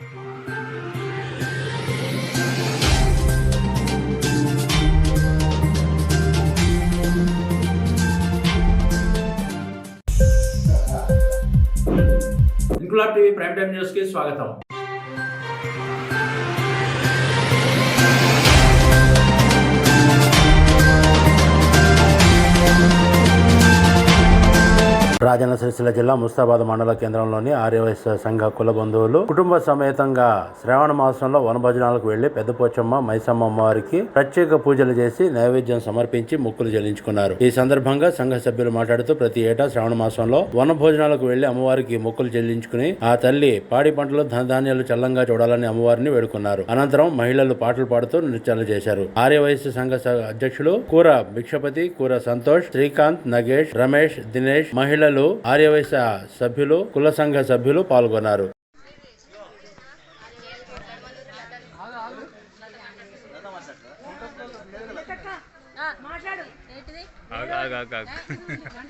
Inquilab TV prime time news కి స్వాగతం. రాజన్న సిరిసిల్ల జిల్లా ముస్తాబాద్ మండల కేంద్రంలోని ఆర్యవైశ్య సంఘ కుల బంధువులు కుటుంబ సమేతంగా శ్రావణ మాసంలో వనభోజనాలకు వెళ్లి పెద్దపోచమ్మ మైసమ్మ అమ్మవారికి ప్రత్యేక పూజలు చేసి నైవేద్యం సమర్పించి మొక్కులు చెల్లించుకున్నారు. ఈ సందర్భంగా సంఘ సభ్యులు మాట్లాడుతూ ప్రతి ఏటా శ్రావణ మాసంలో వనభోజనాలకు వెళ్లి అమ్మవారికి మొక్కులు చెల్లించుకుని ఆ తల్లి పాడి పంటలు ధనధాన్యాలు చల్లంగా చూడాలని అమ్మవారిని వేడుకున్నారు. అనంతరం మహిళలు పాటలు పాడుతూ నృత్యాలు చేశారు. ఆర్యవైశ్య సంఘ అధ్యక్షులు కూర భిక్షపతి, కూర సంతోష్, శ్రీకాంత్, నగేష్, రమేష్, దినేష్, మహిళలు, ఆర్యవైశ్య సభ్యులు, కుల సంఘ సభ్యులు పాల్గొన్నారు.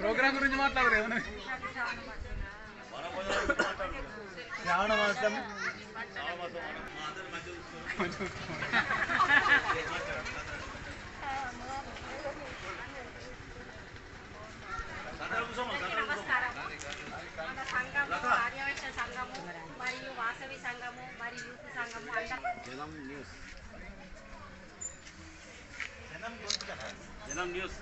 ప్రోగ్రామ్ గురించి మాట్లాడరు. శ్రావణ మాసం ఆర్యవైశ్య సంఘము మరియు వాసవి సంఘము మరియు యూత్ సంఘము జనం న్యూస్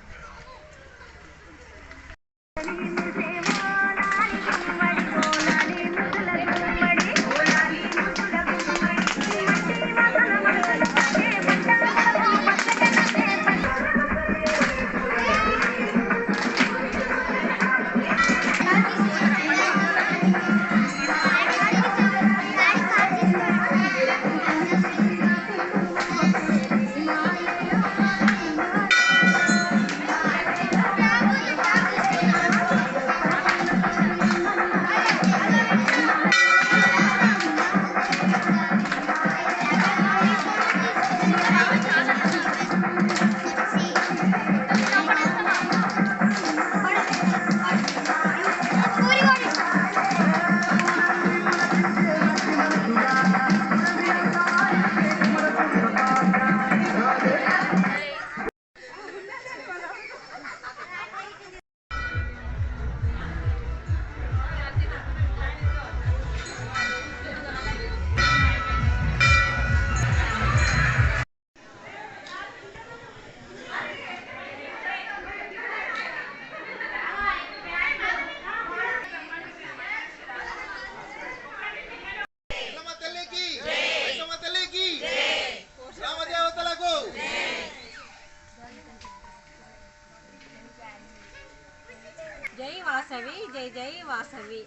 జై వాసవి, జై జై వాసవి.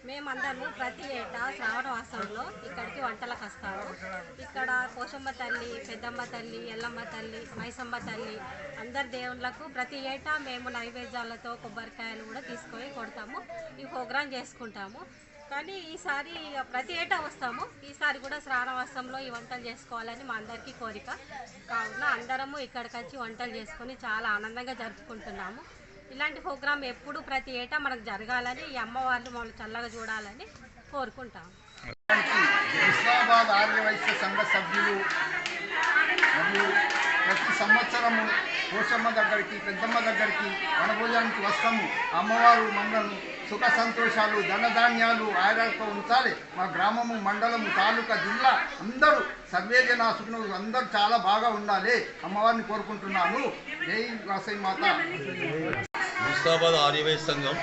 మేమందరము ప్రతి ఏటా శ్రావణ మాసంలో ఇక్కడికి వంటలకు వస్తాము. ఇక్కడ పోషమ్మ తల్లి, పెద్దమ్మ తల్లి, ఎల్లమ్మ తల్లి, మైసమ్మ తల్లి అందరి దేవుళ్ళకు ప్రతి ఏటా మేము నైవేద్యాలతో కొబ్బరికాయలు కూడా తీసుకొని కొడతాము. ఈ ప్రోగ్రాం చేసుకుంటాము. కానీ ఈసారి ప్రతి ఏటా వస్తాము. ఈసారి కూడా శ్రావణ మాసంలో ఈ వంటలు చేసుకోవాలని మా అందరికీ కోరిక. కావున అందరము ఇక్కడికి వచ్చి వంటలు చేసుకొని చాలా ఆనందంగా జరుపుకుంటున్నాము. ఇలాంటి ప్రోగ్రాం ఎప్పుడు ప్రతి ఏటా మనకు జరగాలని, ఈ అమ్మవారిని మనం చల్లగా చూడాలని కోరుకుంటాం. ముస్తాబాద్ ఆర్యవైశ్య సంఘ సభ్యులు మరియు ప్రతి సంవత్సరము పోషమ్మ దగ్గరికి, పెద్దమ్మ దగ్గరికి వనభోజనానికి వస్తాము. అమ్మవారు మనల్ని సుఖ సంతోషాలు, ధనధాన్యాలు, ఆయురాలతో ఉంచాలి. మా గ్రామము, మండలము, తాలూకా, జిల్లా అందరూ సర్వేజన సుఖను అందరూ చాలా బాగా ఉండాలి. అమ్మవారిని కోరుకుంటున్నాను. జై వాసవి మాత. ముస్తాబాద్ ఆర్యవైశ్య సంఘం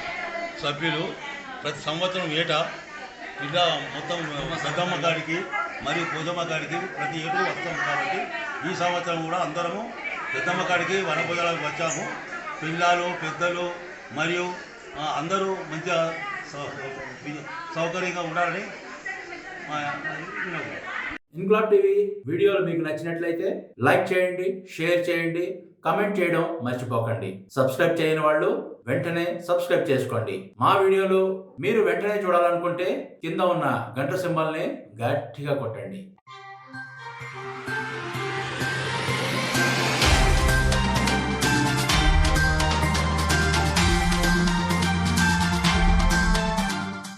సభ్యులు ప్రతి సంవత్సరం ఏటా ఇలా మొత్తం పెద్దమ్మ గారికి మరియు పూజమ్మ గారికి ప్రతి ఏటూ వస్తాము. కాబట్టి ఈ సంవత్సరం కూడా అందరము పెద్దమ్మ గారికి వనభోజనాలకు వచ్చాము. పిల్లలు, పెద్దలు మరియు అందరూ మంచిగా సౌకర్యంగా ఉండాలని ఇంక్లాబ్ టీవీ వీడియోలు మీకు నచ్చినట్లయితే లైక్ చేయండి, షేర్ చేయండి, కమెంట్ చేయడం మర్చిపోకండి. సబ్స్క్రైబ్ చేయని వాళ్ళు వెంటనే సబ్స్క్రైబ్ చేసుకోండి. మా వీడియోలు మీరు వెంటనే చూడాలనుకుంటే కింద ఉన్న గంట సింబల్ని గట్టిగా కొట్టండి.